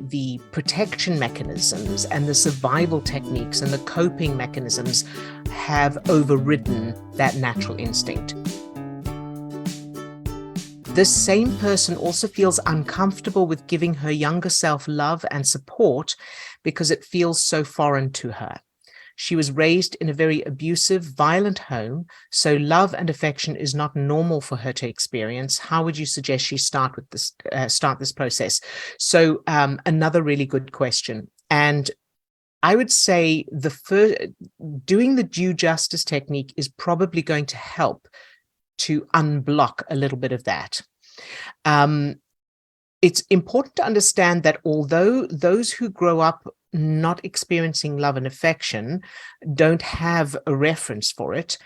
the protection mechanisms and the survival techniques and the coping mechanisms have overridden that natural instinct. This same person also feels uncomfortable with giving her younger self love and support because it feels so foreign to her. She was raised in a very abusive, violent home, so love and affection is not normal for her to experience. How would you suggest she start this process? So another really good question. And I would say doing the due justice technique is probably going to help to unblock a little bit of that. It's important to understand that although those who grow up not experiencing love and affection don't have a reference for it,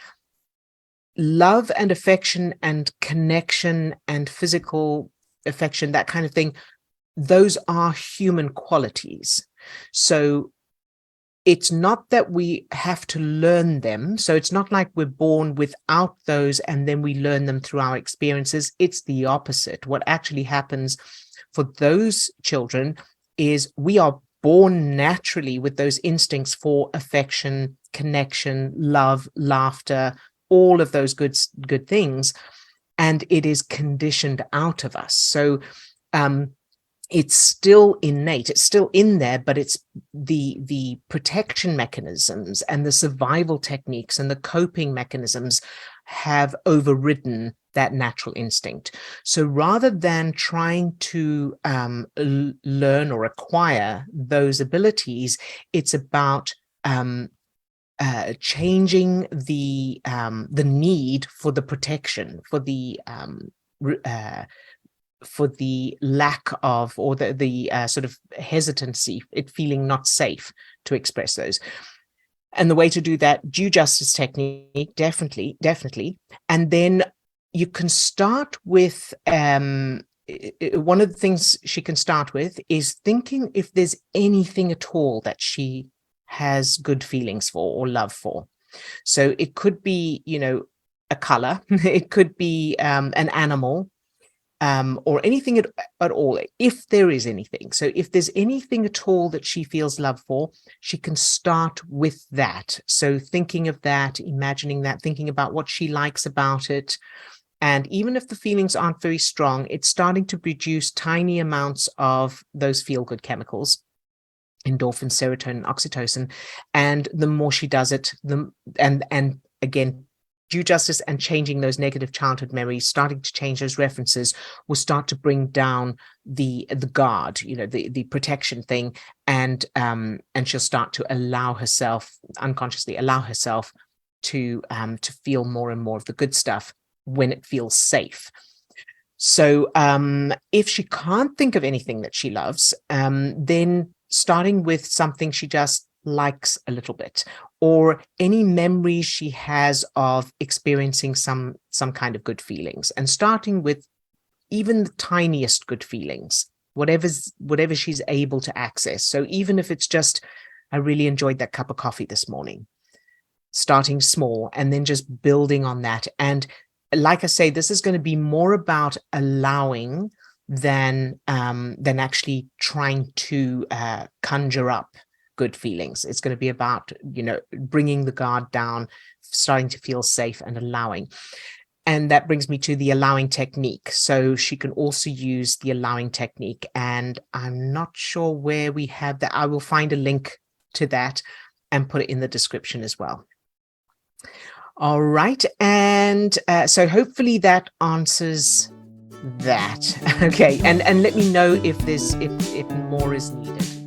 love and affection and connection and physical affection, that kind of thing, those are human qualities. So it's not that we have to learn them. So it's not like we're born without those and then we learn them through our experiences. It's the opposite. What actually happens for those children is we are born naturally with those instincts for affection, connection, love, laughter, all of those good things. And it is conditioned out of us. So it's still innate, it's still in there, but it's the protection mechanisms and the survival techniques and the coping mechanisms have overridden that natural instinct. So rather than trying to learn or acquire those abilities, it's about changing the need for the protection, for the lack of, or the sort of hesitancy, it feeling not safe to express those. And the way to do that, due justice technique, definitely. And then you can start with, one of the things she can start with is thinking if there's anything at all that she has good feelings for or love for. So it could be, a color, it could be an animal, or anything at all, if there is anything. So if there's anything at all that she feels love for, she can start with that. So thinking of that, imagining that, thinking about what she likes about it. And even if the feelings aren't very strong, it's starting to produce tiny amounts of those feel-good chemicals, endorphin, serotonin, oxytocin. And the more she does it, and again, due justice and changing those negative childhood memories, starting to change those references, will start to bring down the guard, the protection thing, and she'll start to unconsciously allow herself to feel more and more of the good stuff when it feels safe. So if she can't think of anything that she loves, then starting with something she just likes a little bit, or any memories she has of experiencing some kind of good feelings, and starting with even the tiniest good feelings, whatever she's able to access. So even if it's just, I really enjoyed that cup of coffee this morning, starting small and then just building on that. And like I say, this is going to be more about allowing than actually trying to conjure up good feelings. It's going to be about, bringing the guard down, starting to feel safe and allowing. And that brings me to the allowing technique. So she can also use the allowing technique. And I'm not sure where we have that. I will find a link to that and put it in the description as well. All right. And so hopefully that answers that. Okay. And let me know if more is needed.